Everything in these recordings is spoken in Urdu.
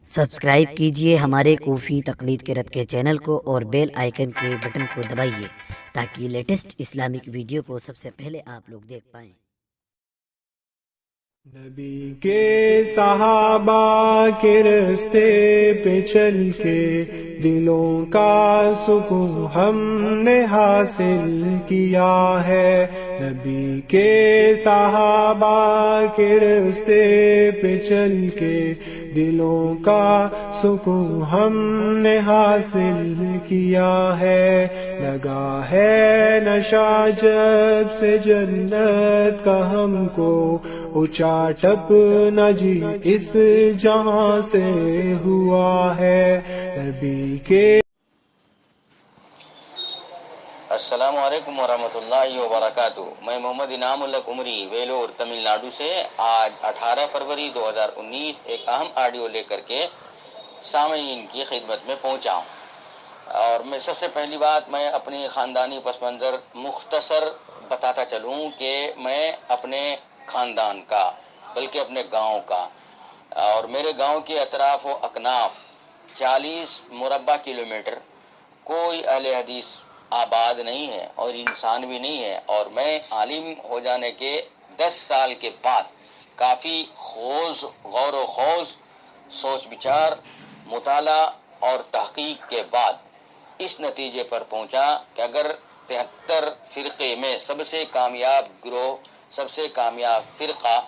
سبسکرائب کیجئے ہمارے کوفی تقلید کے رد کے چینل کو اور بیل آئیکن کے بٹن کو دبائیے تاکہ لیٹسٹ اسلامک ویڈیو کو سب سے پہلے آپ لوگ دیکھ پائیں۔ نبی کے صحابہ کے رستے پہ چل کے دلوں کا سکون ہم نے حاصل کیا ہے۔ نبی کے صحابہ کے رستے پہ چل کے دلوں کا سکون ہم نے حاصل کیا ہے۔ لگا ہے نشہ جب سے جنت کا ہم کو، اونچا ٹپ نہ جی اس جہاں سے ہوا ہے۔ نبی کے السلام علیکم ورحمۃ اللہ وبرکاتہ۔ میں محمد انعام اللہ عمری ویلور تمل ناڈو سے آج 18 فروری 2019 ایک اہم آڈیو لے کر کے سامعین کی خدمت میں پہنچا ہوں۔ اور میں سب سے پہلی بات میں اپنی خاندانی پس منظر مختصر بتاتا چلوں کہ میں اپنے خاندان کا بلکہ اپنے گاؤں کا اور میرے گاؤں کے اطراف و اکناف 40 مربع کلومیٹر کوئی اہل حدیث آباد نہیں ہے اور انسان بھی نہیں ہے، اور میں عالم ہو جانے کے 10 سال کے بعد کافی غور و خوض، سوچ بچار، مطالعہ اور تحقیق کے بعد اس نتیجے پر پہنچا کہ اگر 73 فرقے میں سب سے کامیاب گروہ، سب سے کامیاب فرقہ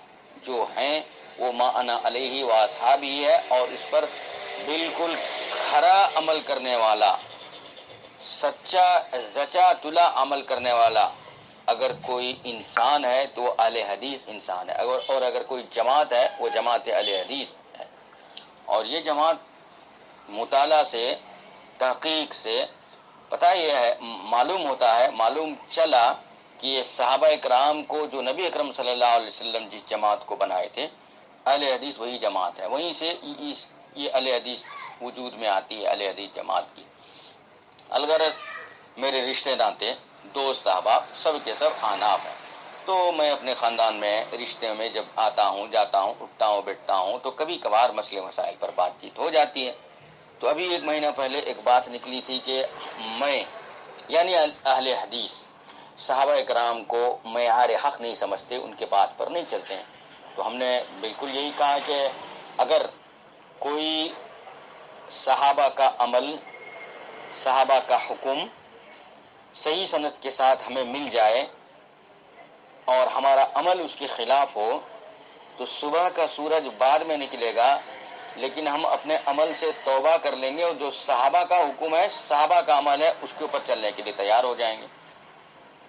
جو ہیں وہ ما انا علیہ و اصحابی ہے، اور اس پر بالکل کھرا عمل کرنے والا، سچا زچا تلا عمل کرنے والا اگر کوئی انسان ہے تو وہ اہل حدیث انسان ہے، اور اگر کوئی جماعت ہے وہ جماعت اہل حدیث ہے۔ اور یہ جماعت مطالعہ سے، تحقیق سے پتہ یہ ہے، معلوم چلا کہ یہ صحابہ اکرام کو جو نبی اکرم صلی اللہ علیہ وسلم جس جماعت کو بنائے تھے، اہل حدیث وہی جماعت ہے، وہیں سے یہ اہل حدیث وجود میں آتی ہے، اہل حدیث جماعت کی۔ الغرض میرے رشتہ ناتے، دوست احباب سب کے سب احناف ہیں، تو میں اپنے خاندان میں رشتے میں جب آتا ہوں، جاتا ہوں، اٹھتا ہوں، بیٹھتا ہوں تو کبھی کبھار مسئلے مسائل پر بات چیت ہو جاتی ہے۔ تو ابھی 1 مہینہ پہلے ایک بات نکلی تھی کہ میں یعنی اہل حدیث صحابہ اکرام کو معیار حق نہیں سمجھتے، ان کے بات پر نہیں چلتے ہیں۔ تو ہم نے بالکل یہی کہا کہ اگر کوئی صحابہ کا عمل، صحابہ کا حکم صحیح سند کے ساتھ ہمیں مل جائے اور ہمارا عمل اس کے خلاف ہو تو صبح کا سورج بعد میں نکلے گا، لیکن ہم اپنے عمل سے توبہ کر لیں گے اور جو صحابہ کا حکم ہے، صحابہ کا عمل ہے، اس کے اوپر چلنے کے لیے تیار ہو جائیں گے۔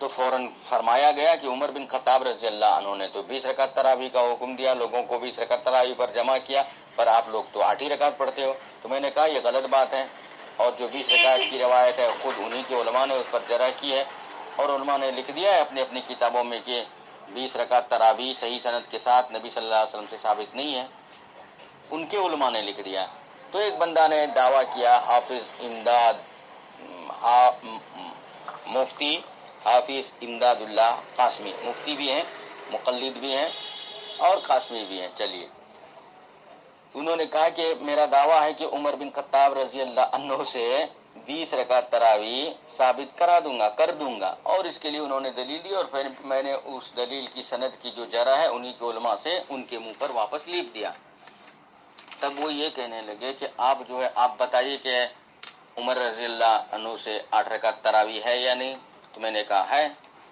تو فوراً فرمایا گیا کہ عمر بن خطاب رضی اللہ عنہ نے تو 20 رکعت تراویح کا حکم دیا، لوگوں کو 20 رکعت تراویح پر جمع کیا، پر آپ لوگ تو 8 ہی رکعت پڑھتے ہو۔ تو میں نے کہا یہ غلط بات ہے، اور جو 20 رکعت کی روایت ہے خود انہی کے علماء نے اس پر جرح کی ہے، اور علماء نے لکھ دیا ہے اپنی اپنی کتابوں میں کہ 20 رکعت تراویح صحیح سند کے ساتھ نبی صلی اللہ علیہ وسلم سے ثابت نہیں ہے، ان کے علماء نے لکھ دیا۔ تو ایک بندہ نے دعویٰ کیا، حافظ امداد، مفتی حافظ امداد اللہ قاسمی، مفتی بھی ہیں، مقلد بھی ہیں اور قاسمی بھی ہیں۔ چلیے، انہوں نے کہا کہ میرا دعویٰ ہے کہ عمر بن خطاب رضی اللہ عنہ سے 20 رکعت تراویح ثابت کر دوں گا، اور اس کے لیے انہوں نے دلیل دی، اور پھر میں نے اس دلیل کی سند کی جو جرح ہے انہی کے علماء سے ان کے منہ پر واپس لیپ دیا۔ تب وہ یہ کہنے لگے کہ آپ بتائیے کہ عمر رضی اللہ عنہ سے 8 رکعت تراویح ہے یا نہیں؟ تو میں نے کہا ہے۔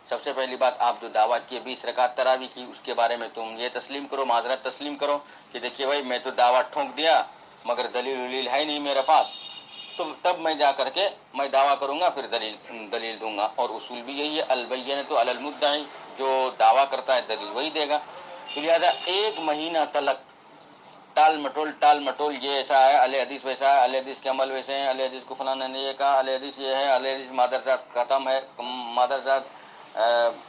سب سے پہلی بات، آپ جو دعویٰ کیے 20 رکعت تراویح کی، اس کے بارے میں تم یہ تسلیم کرو، معذرت تسلیم کرو کہ دیکھیے بھائی میں تو دعویٰ ٹھونک دیا مگر دلیل ہے نہیں میرے پاس، تو تب میں جا کر کے میں دعویٰ کروں گا، پھر دلیل دوں گا، اور اصول بھی یہی ہے، البینۃ علی المدعی، جو دعویٰ کرتا ہے دلیل وہی دے گا۔ تو لہٰذا 1 مہینہ تلک ٹال مٹول، یہ ایسا ہے، اہل حدیث ویسا ہے، اہل حدیث کے عمل ویسے ہیں، اہل حدیث کو فلاں نے یہ کہا، اہل حدیث یہ ہے، اہل حدیث مادرزاد ختم ہے، مادرزاد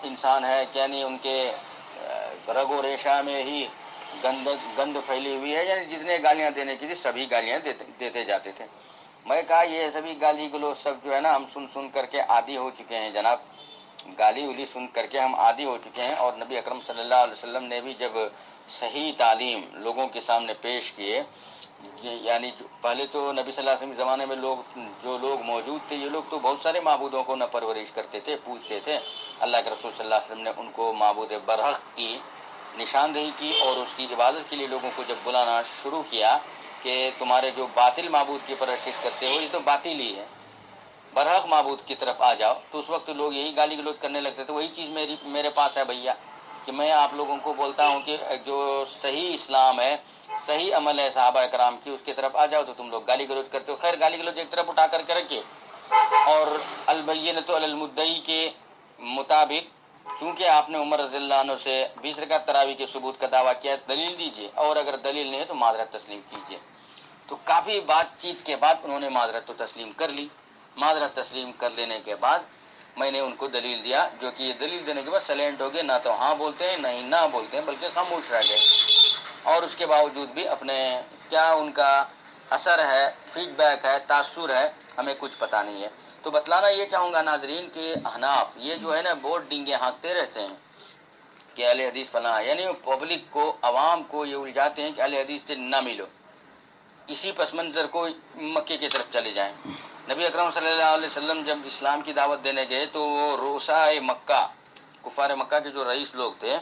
انسان ہے، یعنی ان کے رگ و ریشہ میں ہی گند پھیلی ہوئی ہے، یعنی جتنے گالیاں دینے کی تھی سبھی گالیاں دیتے جاتے تھے۔ میں کہا یہ سبھی گالی گلوچ سب جو ہے نا ہم سن کر کے عادی ہو چکے ہیں جناب، گالی ولی سن کر کے ہم عادی ہو چکے ہیں، اور نبی اکرم صلی اللہ علیہ وسلم نے بھی جب صحیح تعلیم لوگوں کے سامنے پیش کیے یعنی پہلے تو نبی صلی اللہ علیہ وسلم کے زمانے میں جو لوگ موجود تھے، یہ لوگ تو بہت سارے معبودوں کو نہ پرورش کرتے تھے، پوجتے تھے. اللہ کے رسول صلی اللہ علیہ وسلم نے ان کو معبود برحق کی نشاندہی کی اور اس کی عبادت کے لیے لوگوں کو جب بلانا شروع کیا کہ تمہارے جو باطل معبود کی پرستش کرتے ہو یہ تو باطل ہی ہے، برحق معبود کی طرف آ جاؤ، تو اس وقت لوگ یہی گالی گلوچ کرنے لگتے تھے. وہی چیز میرے پاس ہے بھیا، کہ میں آپ لوگوں کو بولتا ہوں کہ جو صحیح اسلام ہے، صحیح عمل ہے صحابہ کرام کی، اس کی طرف آ جاؤ تو تم لوگ گالی گلوچ کرتے ہو. خیر گالی گلوچ ایک طرف اٹھا کر کے رکھیے، اور البینۃ علی المدعی کے مطابق چونکہ آپ نے عمر رضی اللہ عنہ سے 20 رکعت تراویح کے ثبوت کا دعویٰ کیا، دلیل دیجیے، اور اگر دلیل نہیں ہے تو معذرت تسلیم کیجیے. تو کافی بات چیت کے بعد انہوں نے معذرت تو تسلیم کر لی. معذرت تسلیم کر لینے کے بعد میں نے ان کو دلیل دیا، جو کہ یہ دلیل دینے کے بعد سائلنٹ ہو گئے، نہ تو ہاں بولتے ہیں نہ ہی نہ بولتے ہیں، بلکہ خاموش رہ گئے. اور اس کے باوجود بھی اپنے کیا ان کا اثر ہے، فیڈ بیک ہے، تاثر ہے، ہمیں کچھ پتہ نہیں ہے. تو بتلانا یہ چاہوں گا ناظرین کہ احناف یہ جو ہے نا بہت ڈنگے ہانکتے رہتے ہیں کہ اہل حدیث فلاں، یعنی پبلک کو، عوام کو یہ الجھاتے ہیں کہ اہل حدیث سے نہ ملو، اسی پس منظر کو مکے کی طرف چلے جائیں. نبی اکرم صلی اللہ علیہ وسلم جب اسلام کی دعوت دینے گئے تو وہ رؤسائے مکہ، کفار مکہ کے جو رئیس لوگ تھے،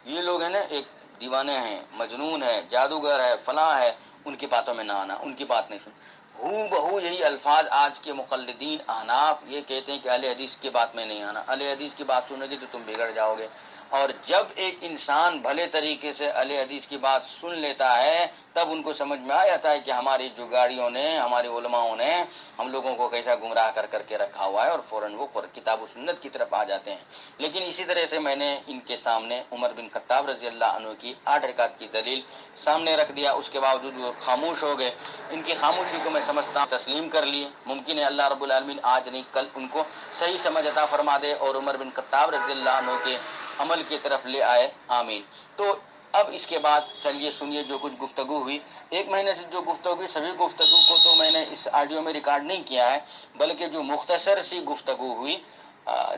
یہ لوگ ہیں نا ایک دیوانے ہیں، مجنون ہے، جادوگر ہے، فلاں ہے، ان کی باتوں میں نہ آنا، ان کی بات نہیں سن. ہو بہو یہی الفاظ آج کے مقلدین احناف یہ کہتے ہیں کہ اہل حدیث کی بات میں نہیں آنا، اہل حدیث کی بات سنو گے تو تم بگڑ جاؤ گے. اور جب ایک انسان بھلے طریقے سے اہل حدیث کی بات سن لیتا ہے تب ان کو سمجھ میں آ جاتا ہے کہ ہماری جگاڑیوں نے، ہمارے علماؤں نے ہم لوگوں کو کیسا گمراہ کر کے رکھا ہوا ہے، اور فوراً وہ کتاب و سنت کی طرف آ جاتے ہیں. لیکن اسی طرح سے میں نے ان کے سامنے عمر بن خطاب رضی اللہ عنہ کی 8 رکعت کی دلیل سامنے رکھ دیا، اس کے باوجود وہ خاموش ہو گئے. ان کی خاموشی کو میں سمجھتا ہوں تسلیم کر لیے. ممکن ہے اللہ رب العالمین آج نہیں کل ان کو صحیح سمجھ عطا فرما دے اور عمر بن خطاب رضی اللہ عنہ کے عمل کی طرف لے آئے، آمین. تو اب اس کے بعد چلیے سنیے جو کچھ گفتگو ہوئی. 1 مہینے سے جو گفتگو ہوئی، سبھی گفتگو کو تو میں نے اس آڈیو میں ریکارڈ نہیں کیا ہے، بلکہ جو مختصر سی گفتگو ہوئی،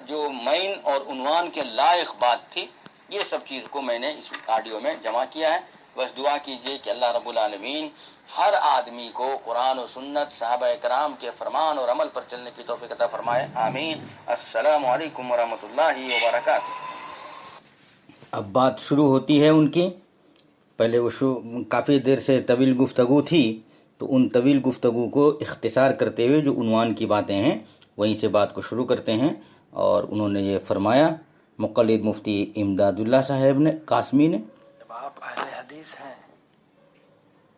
جو مین اور عنوان کے لائق بات تھی، یہ سب چیز کو میں نے اس آڈیو میں جمع کیا ہے. بس دعا کیجئے کہ اللہ رب العالمین ہر آدمی کو قرآن و سنت، صحابہ کرام کے فرمان اور عمل پر چلنے کی توفیق عطا فرمائے، آمین. السلام علیکم ورحمۃ اللہ وبرکاتہ. اب بات شروع ہوتی ہے ان کی. پہلے وہ کافی دیر سے طویل گفتگو تھی، تو ان طویل گفتگو کو اختصار کرتے ہوئے جو عنوان کی باتیں ہیں وہیں سے بات کو شروع کرتے ہیں. اور انہوں نے یہ فرمایا، مقلد مفتی امداد اللہ صاحب نے، قاسمی نے، جب آپ اہل حدیث ہیں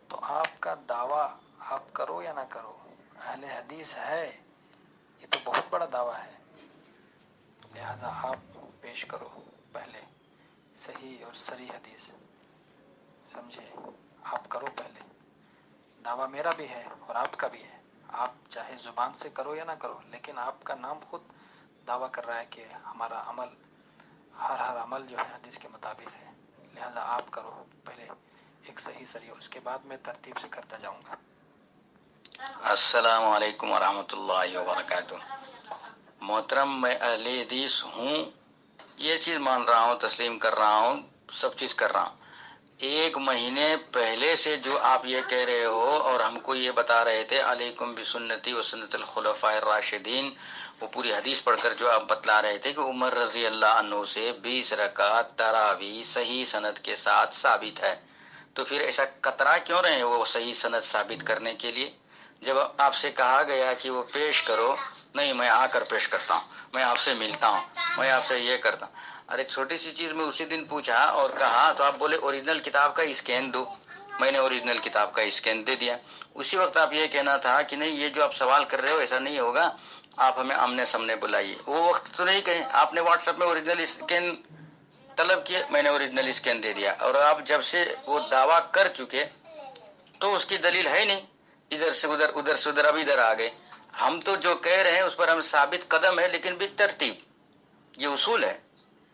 تو آپ کا دعویٰ آپ کرو یا نہ کرو، اہل حدیث ہے یہ تو بہت بڑا دعویٰ ہے، لہذا آپ پیش کرو پہلے صحیح اور صریح حدیث، سمجھے؟ آپ کرو پہلے. دعویٰ میرا بھی ہے اور آپ کا بھی ہے، آپ چاہے زبان سے کرو یا نہ کرو، لیکن آپ کا نام خود دعویٰ کر رہا ہے کہ ہمارا عمل، ہر عمل جو ہے حدیث کے مطابق ہے، لہذا آپ کرو پہلے ایک صحیح صریح، اس کے بعد میں ترتیب سے کرتا جاؤں گا. السلام علیکم ورحمۃ اللہ وبرکاتہ. محترم، میں اہل حدیث ہوں، یہ چیز مان رہا ہوں، تسلیم کر رہا ہوں، سب چیز کر رہا ہوں. 1 مہینے پہلے سے جو آپ یہ کہہ رہے ہو اور ہم کو یہ بتا رہے تھے علیکم بسنتی و سنت الخلفاء الراشدین، وہ پوری حدیث پڑھ کر جو آپ بتلا رہے تھے کہ عمر رضی اللہ عنہ سے 20 رکعت تراویح صحیح سند کے ساتھ ثابت ہے، تو پھر ایسا کترا کیوں رہے وہ صحیح سند ثابت کرنے کے لیے؟ جب آپ سے کہا گیا کہ وہ پیش کرو، نہیں میں آ کر پیش کرتا ہوں، میں آپ سے ملتا ہوں، میں آپ سے یہ کرتا ہوں. اور ایک چھوٹی سی چیز میں اسی دن پوچھا اور کہا تو آپ بولے اوریجنل کتاب کا اسکین دو. میں نے اوریجنل کتاب کا اسکین دے دیا. اسی وقت آپ یہ کہنا تھا کہ نہیں یہ جو آپ سوال کر رہے ہو ایسا نہیں ہوگا، آپ ہمیں آمنے سامنے بلائیے. وہ وقت تو نہیں کہیں، آپ نے واٹس ایپ میں اوریجنل اسکین طلب کیا، میں نے اوریجنل اسکین دے دیا. اور آپ جب سے وہ دعویٰ کر چکے تو اس کی دلیل ہے نہیں، ادھر سے ادھر، ادھر سے ادھر، اب ادھر آ گئے. ہم تو جو کہہ رہے ہیں اس پر ہم ثابت قدم ہے، لیکن بالترتیب. یہ اصول ہے.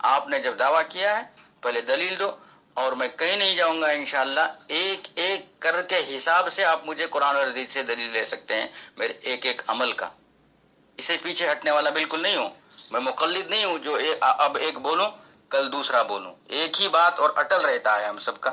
آپ نے جب دعویٰ کیا ہے پہلے دلیل دو، اور میں کہیں نہیں جاؤں گا انشاءاللہ. ایک ایک کر کے حساب سے آپ مجھے قرآن اور حدیث سے دلیل لے سکتے ہیں میرے ایک ایک عمل کا. اسے پیچھے ہٹنے والا بالکل نہیں ہوں. میں مقلد نہیں ہوں جو اب ایک بولوں کل دوسرا بولوں. ایک ہی بات اور اٹل رہتا ہے ہم سب کا.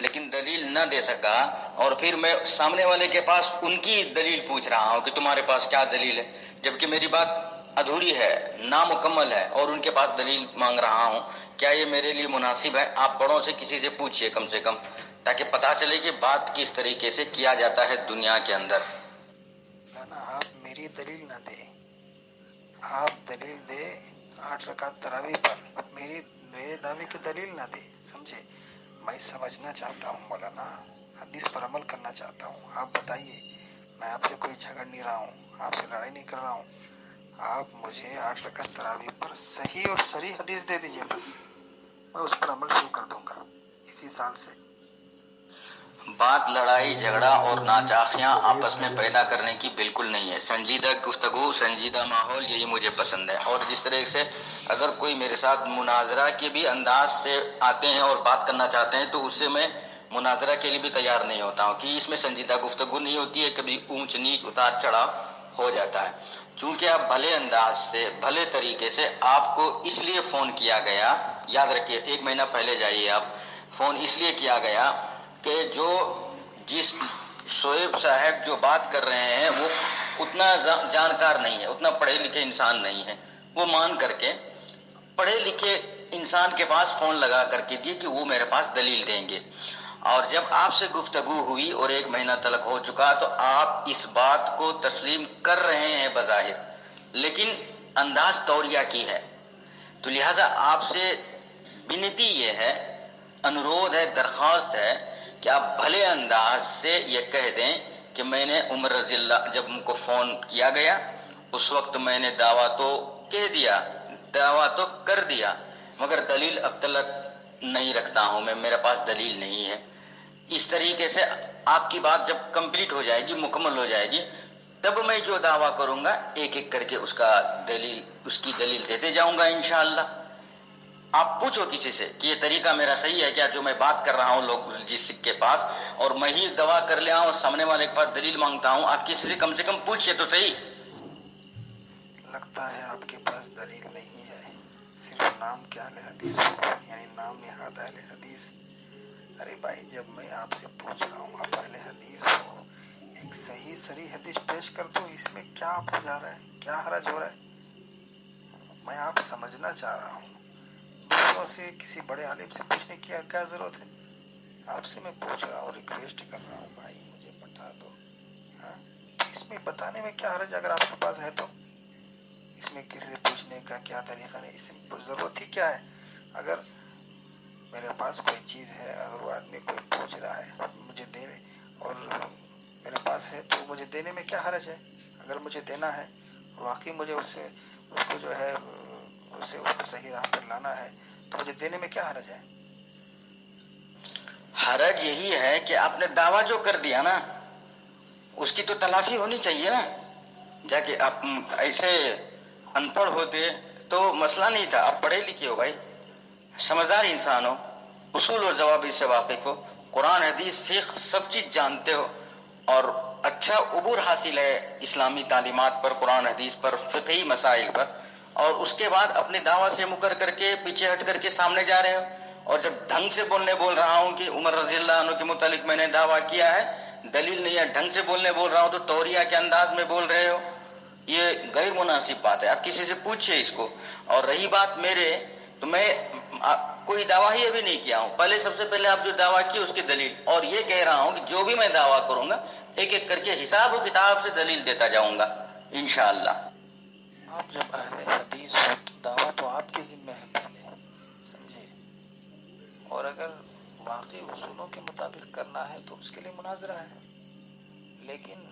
لیکن دلیل نہ دے سکا، اور پھر میں سامنے والے کے پاس ان کی دلیل پوچھ رہا ہوں کہ تمہارے پاس کیا دلیل ہے، جبکہ میری بات ادھوری ہے، نامکمل ہے، اور ان کے پاس دلیل مانگ رہا ہوں، کیا یہ میرے لیے مناسب ہے؟ آپ بڑوں سے کسی سے پوچھئے کم سے کم، تاکہ پتہ چلے کہ بات کس طریقے سے کیا جاتا ہے دنیا کے اندر۔ نا آپ میری دلیل نہ دے، آپ دلیل دے 8 رکعت تراویح پر، میرے دعوے کی دلیل نہ دے، سمجھے؟ میں سمجھنا چاہتا ہوں مولانا، حدیث پر عمل کرنا چاہتا ہوں، آپ بتائیے، میں آپ سے کوئی جھگڑ نہیں رہا ہوں، آپ سے لڑائی نہیں کر رہا ہوں، آپ مجھے 8 رکعت تراویح پر صحیح اور صریح حدیث دے دیجئے، بس میں اس پر عمل شروع کر دوں گا اسی سال سے۔ بات لڑائی جھگڑا اور ناچاخیاں آپس میں پیدا کرنے کی بالکل نہیں ہے، سنجیدہ گفتگو، سنجیدہ ماحول، یہی مجھے پسند ہے۔ اور جس طرح سے اگر کوئی میرے ساتھ مناظرہ کے بھی انداز سے آتے ہیں اور بات کرنا چاہتے ہیں تو اس سے میں مناظرہ کے لیے بھی تیار نہیں ہوتا ہوں، کہ اس میں سنجیدہ گفتگو نہیں ہوتی ہے، کبھی اونچ نیچ اتار چڑھاؤ ہو جاتا ہے۔ چونکہ آپ بھلے انداز سے، بھلے طریقے سے، آپ کو اس لیے فون کیا گیا، یاد رکھیے 1 مہینہ پہلے جائیے آپ، فون اس لیے کیا گیا کہ جس شعیب صاحب جو بات کر رہے ہیں وہ اتنا جانکار نہیں ہے، اتنا پڑھے لکھے انسان نہیں ہے، وہ مان کر کے پڑھے لکھے انسان کے پاس فون لگا کر کے دیے کہ وہ میرے پاس دلیل دیں گے۔ اور جب آپ سے گفتگو ہوئی اور 1 مہینہ تلک ہو چکا تو آپ اس بات کو تسلیم کر رہے ہیں بظاہر، لیکن انداز توریہ کی ہے۔ تو لہٰذا آپ سے بنتی یہ ہے، انورودھ ہے، درخواست ہے کہ آپ بھلے انداز سے یہ کہہ دیں کہ میں نے عمر رضی اللہ، جب ان کو فون کیا گیا اس وقت میں نے دعویٰ تو کہہ دیا، دعویٰ تو کر دیا، مگر دلیل اب تک نہیں رکھتا ہوں میں، میرے پاس دلیل نہیں ہے۔ اس طریقے سے آپ کی بات جب کمپلیٹ ہو جائے گی، مکمل ہو جائے گی، تب میں جو دعویٰ کروں گا ایک ایک کر کے اس کی دلیل دیتے جاؤں گا انشاءاللہ۔ آپ پوچھو کسی سے کہ یہ طریقہ میرا صحیح ہے کیا، جو میں بات کر رہا ہوں لوگ جس کے پاس، اور میں ہی دعویٰ کر لیا ہوں، سامنے والے کے پاس دلیل مانگتا ہوں، آپ کسی سے کم پوچھئے تو صحیح۔ لگتا ہے آپ کے پاس دلیل نہیں ہے، صرف نام کے اہل حدیث ہو، یعنی نام نہاد اہل حدیث۔ ارے بھائی، جب میں آپ سے پوچھ رہا ہوں آپ اہل حدیث ہو، ایک صحیح صریح حدیث پیش کر دو، اس میں کیا آپ کو جا رہا ہے، کیا حرج ہو رہا ہے؟ میں آپ سمجھنا چاہ رہا ہوں، دوسروں سے کسی بڑے عالم سے پوچھنے کی کیا ضرورت ہے؟ آپ سے میں پوچھ رہا ہوں، ریکویسٹ کر رہا ہوں، بھائی مجھے بتا دو۔ ہاں، اس میں بتانے میں کیا حرج اگر آپ کے پاس ہے تو؟ اس میں کسی سے پوچھنے کا کیا طریقہ نہیں، اس میں ضرورت ہی کیا ہے؟ اگر میرے پاس کوئی چیز ہے، اگر وہ آدمی کوئی پوچھ رہا ہے مجھے دینے، اور میرے پاس ہے تو مجھے دینے میں کیا حرج ہے؟ اگر مجھے دینا ہے اور واقعی مجھے اس کو جو ہے اس کو صحیح راہ پر لانا ہے تو مجھے دینے میں کیا حرج ہے؟ حرج یہی ہے کہ آپ نے دعویٰ جو کر دیا نا، اس کی تو تلافی ہونی چاہیے نا۔ جا کہ آپ ایسے ان پڑھ ہوتے تو مسئلہ نہیں تھا، آپ پڑھے لکھے ہو بھائی، سمجھدار انسان ہو، اصول اور ضوابط سے واقف ہو، قرآن حدیث فقہ سب چیز جانتے ہو، اور اچھا عبور حاصل ہے اسلامی تعلیمات پر، قرآن حدیث پر، فقہی مسائل پر، اور اس کے بعد اپنے دعویٰ سے مکر کر کے پیچھے ہٹ کر کے سامنے جا رہے ہو۔ اور جب ڈھنگ سے بول رہا ہوں کہ عمر رضی اللہ عنہ کے متعلق میں نے دعویٰ کیا ہے، دلیل نہیں ہے، ڈھنگ سے بول رہا ہوں تو توریہ کے انداز میں بول رہے ہو، یہ غیر مناسب بات ہے۔ آپ کسی سے پوچھئے اس کو۔ اور رہی بات میرے، تو میں کوئی دعویٰ ہی ابھی نہیں کیا ہوں، پہلے سب سے پہلے آپ جو دعویٰ کی اس کی دلیل، اور یہ کہہ رہا ہوں کہ جو بھی میں دعویٰ کروں گا ایک ایک کر کے حساب و کتاب سے دلیل دیتا جاؤں گا انشاءاللہ۔ آپ جب اہل حدیث ہو تو دعویٰ تو آپ کے ذمہ ہے پہلے، سمجھے؟ اور اگر واقعی اصولوں کے مطابق کرنا ہے تو اس کے لیے مناظرہ ہے، لیکن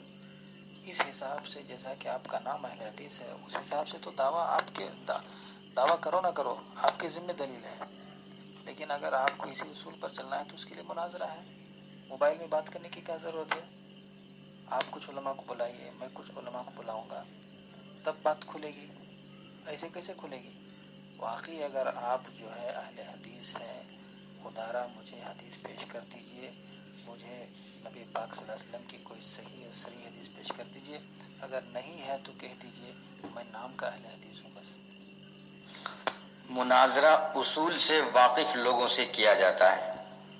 اس حساب سے جیسا کہ آپ کا نام اہل حدیث ہے، اس حساب سے تو دعویٰ کرو نہ کرو آپ کے ذمہ دلیل ہے، لیکن اگر آپ کو اسی اصول پر چلنا ہے تو اس کے لیے مناظرہ ہے۔ موبائل میں بات کرنے کی کیا ضرورت ہے؟ آپ کچھ علماء کو بلائیے، میں کچھ علماء کو بلاؤں گا، تب بات کھلے گی، ایسے کیسے کھلے گی؟ واقعی اگر آپ جو ہے اہل حدیث ہیں، خدا را مجھے حدیث پیش کر دیجئے، مجھے نبی پاک صلی اللہ علیہ وسلم کی کوئی صحیح اور صریح حدیث پیش کر دیجئے، اگر نہیں ہے تو کہہ دیجئے میں نام کا اہل حدیث ہوں بس۔ مناظرہ اصول سے واقف لوگوں سے کیا جاتا ہے،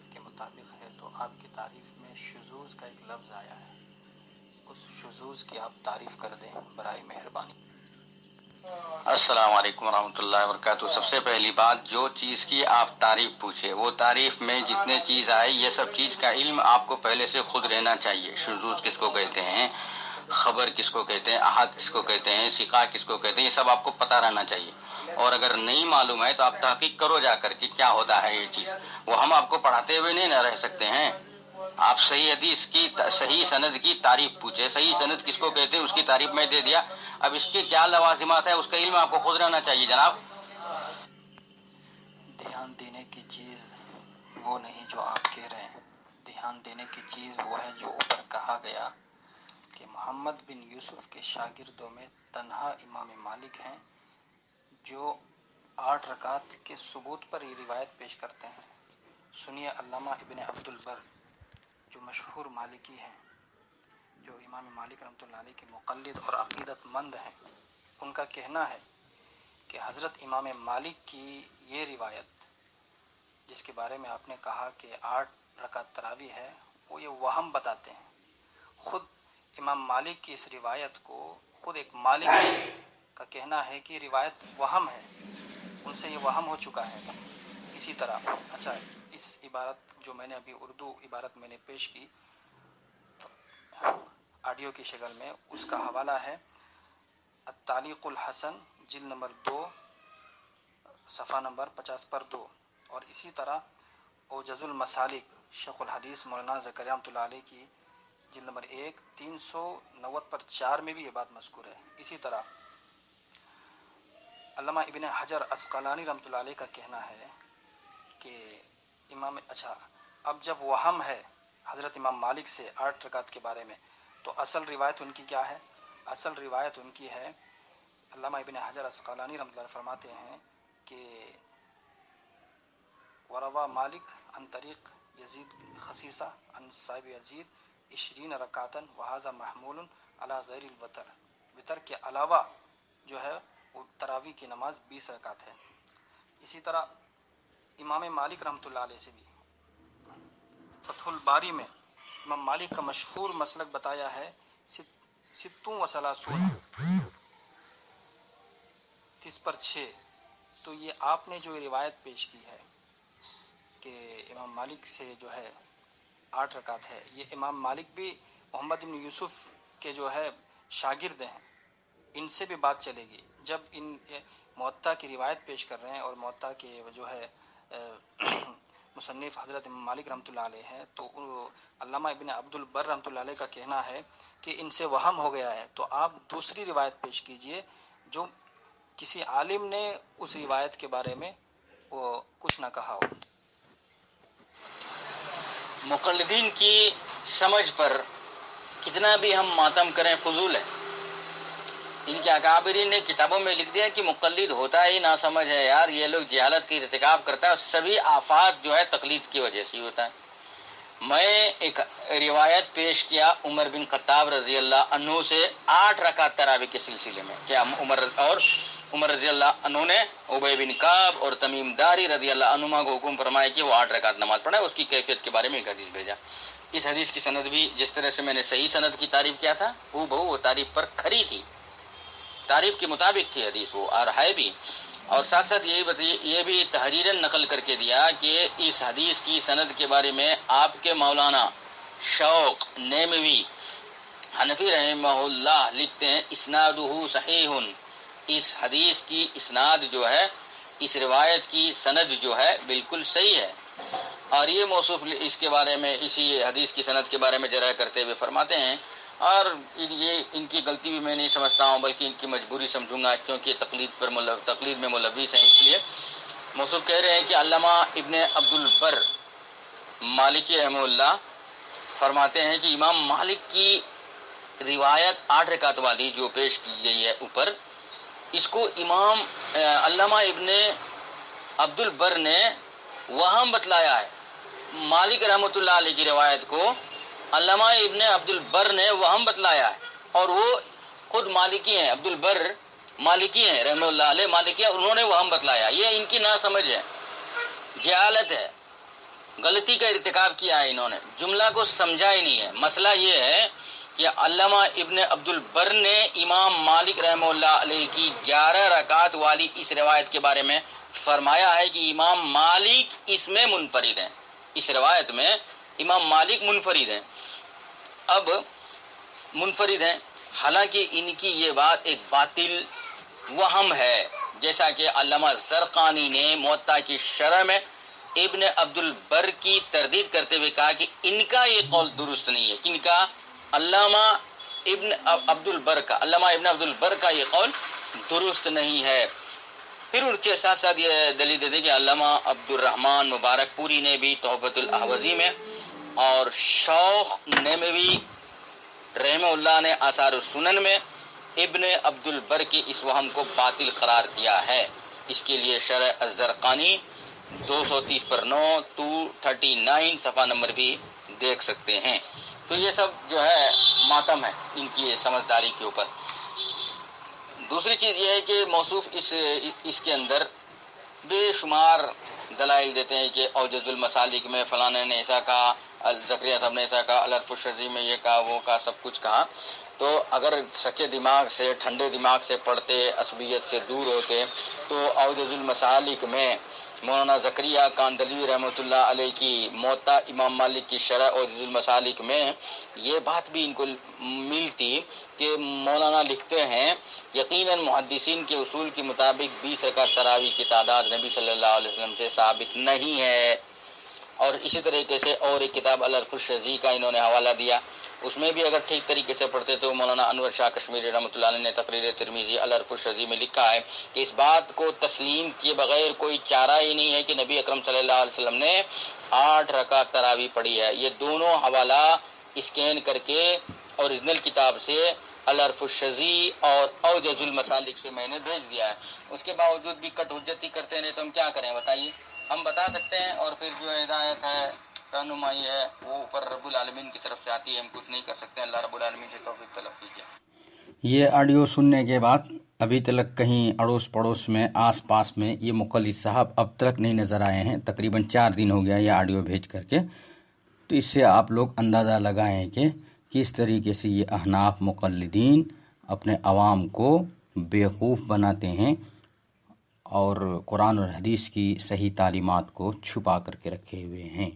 حدیث کے مطابق ہے تو آپ کی تعریف میں شذوذ کا ایک لفظ آیا ہے، اس شذوذ کی آپ تعریف کر دیں برائے مہربانی۔ السلام علیکم ورحمۃ اللہ وبرکاتہ۔ سب سے پہلی بات، جو چیز کی آپ تعریف پوچھے وہ تعریف میں جتنے چیز آئے یہ سب چیز کا علم آپ کو پہلے سے خود رہنا چاہیے۔ شذوذ کس کو کہتے ہیں، خبر کس کو کہتے ہیں، احاد کس کو کہتے ہیں، ثقہ کس کو کہتے ہیں، یہ سب آپ کو پتہ رہنا چاہیے۔ اور اگر نہیں معلوم ہے تو آپ تحقیق کرو جا کر کہ کیا ہوتا ہے یہ چیز۔ وہ ہم آپ کو پڑھاتے ہوئے نہیں نہ رہ سکتے ہیں۔ آپ صحیح حدیث کی صحیح سند کی تعریف پوچھے، صحیح سند کس کو کہتے ہیں اس کی تعریف میں دے دیا، اب اس کے کیا لوازمات ہیں اس کا علم آپ کو خود رہنا چاہیے جناب۔ دھیان دینے کی چیز وہ نہیں جو آپ کہہ رہے ہیں، دھیان دینے کی چیز وہ ہے جو اوپر کہا گیا کہ محمد بن یوسف کے شاگردوں میں تنہا امام مالک ہیں جو 8 رکعت کے ثبوت پر یہ روایت پیش کرتے ہیں۔ سنیے علامہ ابن عبد البر جو مشہور مالکی ہیں، جو امام مالک رحمۃ اللہ علیہ کے مقلد اور عقیدت مند ہیں، ان کا کہنا ہے کہ حضرت امام مالک کی یہ روایت جس کے بارے میں آپ نے کہا کہ 8 رکعت تراویح ہے، وہ یہ وہم بتاتے ہیں۔ خود امام مالک کی اس روایت کو خود ایک مالک کا کہنا ہے کہ روایت وہم ہے، ان سے یہ وہم ہو چکا ہے۔ اسی طرح اچھا، اس عبارت جو میں نے ابھی اردو عبارت میں نے پیش کی آڈیو کی شکل میں، اس کا حوالہ ہے التعلیق الحسن جلد نمبر 2 صفحہ نمبر 50/2، اور اسی طرح اوجز المسالک شیخ الحدیث مولانا زکریا رحمۃ اللہ علیہ کی جلد نمبر 1 390/4 میں بھی یہ بات مذکور ہے۔ اسی طرح علامہ ابن حجر عسقلانی رحمۃ اللہ علیہ کا کہنا ہے کہ اب جب وہم ہے حضرت امام مالک سے 8 رکعت کے بارے میں، تو اصل روایت ان کی کیا ہے؟ اصل روایت ان کی ہے، علامہ ابن حجر عسقلانی رحمۃ اللہ علیہ فرماتے ہیں کہ وروا مالک عن طریق یزید خصیصہ عن صاحب یزید 20 رکعتاً وہذا محمول علی غیر الوتر، وتر کے علاوہ جو ہے وہ تراویح کی نماز 20 رکعت ہے۔ اسی طرح امام مالک رحمۃ اللہ علیہ سے بھی فتح الباری میں امام مالک کا مشہور مسلک بتایا ہے 36 30/6۔ تو یہ آپ نے جو روایت پیش کی ہے کہ امام مالک سے جو ہے 8 رکعت ہے، یہ امام مالک بھی محمد بن یوسف کے جو ہے شاگرد ہیں، ان سے بھی بات چلے گی۔ جب ان موطا کی روایت پیش کر رہے ہیں اور موطا کے جو ہے مصنف حضرت امام مالک رحمۃ اللہ علیہ ہے، تو علامہ ابن عبد البر رحمۃ اللہ علیہ کا کہنا ہے کہ ان سے وہم ہو گیا ہے، تو آپ دوسری روایت پیش کیجئے جو کسی عالم نے اس روایت کے بارے میں وہ کچھ نہ کہا ہو۔ مقلدین کی سمجھ پر کتنا بھی ہم ماتم کریں فضول ہے۔ ان کے اکابرین نے کتابوں میں لکھ دیا کہ مقلد ہوتا ہی نہ سمجھ ہے یار، یہ لوگ جہالت کی ارتکاب کرتا ہے، سبھی آفات جو ہے تقلید کی وجہ سے ہی ہوتا ہے۔ میں ایک روایت پیش کیا عمر بن خطاب رضی اللہ عنہ سے 8 رکعت تراویح کے سلسلے میں، کیا عمر رضی اللہ عنہ نے ابی بن کعب اور تمیم داری رضی اللہ عنہما کو حکم فرمایا کہ وہ 8 رکعت نماز پڑھیں۔ اس کی کیفیت کے بارے میں ایک حدیث بھیجا۔ اس حدیث کی سند بھی جس طرح سے میں نے صحیح سند کی تعریف کیا تھا وہ تعریف پر کھری تھی، تعریف کے مطابق تھی حدیث وہ، اور ہے بھی۔ اور ساتھ ساتھ یہ بھی تحریراً نقل کر کے دیا کہ اس حدیث کی سند کے بارے میں آپ کے مولانا شوق نیموی حنفی رحمہ اللہ لکھتے ہیں اسنادہ صحیح، اس حدیث کی اسناد جو ہے، اس روایت کی سند جو ہے بالکل صحیح ہے۔ اور یہ موصوف اس کے بارے میں، اسی حدیث کی سند کے بارے میں جرح کرتے ہوئے فرماتے ہیں، اور یہ ان کی غلطی بھی میں نہیں سمجھتا ہوں بلکہ ان کی مجبوری سمجھوں گا، کیونکہ تقلید میں ملوث ہیں۔ اس لیے موصوف کہہ رہے ہیں کہ علامہ ابن عبد البر مالکی رحمہ اللہ فرماتے ہیں کہ امام مالک کی روایت 8 رکعت والی جو پیش کی گئی ہے اوپر، اس کو امام علامہ ابن عبد البر نے وہم بتلایا ہے۔ مالک رحمۃ اللہ علیہ کی روایت کو علامہ ابن عبد البر نے وہم بتلایا ہے، اور وہ خود مالکی ہیں، عبد البر مالکی ہیں رحمہ اللہ علیہ، مالکی ہیں، انہوں نے وہم بتلایا۔ یہ ان کی ناسمجھ ہے، جہالت ہے، غلطی کا ارتکاب کیا ہے انہوں نے، جملہ کو سمجھا ہی نہیں ہے۔ مسئلہ یہ ہے کہ علامہ ابن عبد البر نے امام مالک رحمہ اللہ علیہ کی 11 رکعات والی اس روایت کے بارے میں فرمایا ہے کہ امام مالک اس میں منفرد ہیں، اس روایت میں امام مالک منفرد ہیں۔ اب منفرد ہیں، حالانکہ ان کی یہ بات ایک باطل وہم ہے، جیسا کہ علامہ زرقانی نے موطا کی شرح میں ابن عبد البر کی تردید کرتے ہوئے کہا کہ ان کا یہ قول درست نہیں ہے، کن کا؟ علامہ ابن عبد البر کا یہ قول درست نہیں ہے۔ پھر ان کے ساتھ ساتھ یہ دلیل دیتے کہ علامہ عبد الرحمن مبارک پوری نے بھی تحفۃ الاحوذی میں اور شوخ نموی رحمہ اللہ نے آثار السنن میں ابن عبد البر کے اس وہم کو باطل قرار دیا ہے۔ اس کے لیے شرح الزرقانی 230 پر 9 239 صفحہ نمبر بھی دیکھ سکتے ہیں۔ تو یہ سب جو ہے ماتم ہے ان کی سمجھداری کے اوپر۔ دوسری چیز یہ ہے کہ موصوف اس کے اندر بے شمار دلائل دیتے ہیں کہ اوجز المسالک میں فلاں نے ایسا کہا، زکریا صاحب نے ایسا کہا، الارف الشذی میں یہ کہا، وہ کہا، سب کچھ کہا۔ تو اگر سچے دماغ سے، ٹھنڈے دماغ سے پڑھتے، عصبیت سے دور ہوتے تو اوجز المسالک میں مولانا زکریا کاندھلوی رحمۃ اللہ علیہ کی موطا امام مالک کی شرح اوجز المسالک میں یہ بات بھی ان کو ملتی کہ مولانا لکھتے ہیں یقیناً محدثین کے اصول کے مطابق 20 رکعت تراویح کی تعداد نبی صلی اللہ علیہ وسلم سے ثابت نہیں ہے۔ اور اسی طریقے سے اور ایک کتاب الارف الشذی کا انہوں نے حوالہ دیا، اس میں بھی اگر ٹھیک طریقے سے پڑھتے تو مولانا انور شاہ کشمیری رحمۃ اللہ علیہ نے تقریر ترمذی الارف الشذی میں لکھا ہے کہ اس بات کو تسلیم کیے بغیر کوئی چارہ ہی نہیں ہے کہ نبی اکرم صلی اللہ علیہ وسلم نے 8 رکعت تراویح پڑھی ہے۔ یہ دونوں حوالہ اسکین کر کے اوریجنل کتاب سے الارف الشذی اور اوجز المسالک سے میں نے بھیج دیا ہے، اس کے باوجود بھی کٹ حجتی کرتے ہیں، تو ہم کیا کریں بتائیے؟ ہم بتا سکتے ہیں، اور پھر جو ہدایت ہے، رہنمائی ہے، وہ اوپر رب العالمین کی طرف سے آتی ہے، ہم کچھ نہیں کر سکتے۔ اللہ رب العالمین سے توفیق طلب کیجیے۔ یہ آڈیو سننے کے بعد ابھی تک کہیں اڑوس پڑوس میں، آس پاس میں یہ مقلد صاحب اب تک نہیں نظر آئے ہیں، تقریباً 4 دن ہو گیا یہ آڈیو بھیج کر کے۔ تو اس سے آپ لوگ اندازہ لگائیں کہ کس طریقے سے یہ احناف مقلدین اپنے عوام کو بیوقوف بناتے ہیں اور قرآن اور حدیث کی صحیح تعلیمات کو چھپا کر کے رکھے ہوئے ہیں۔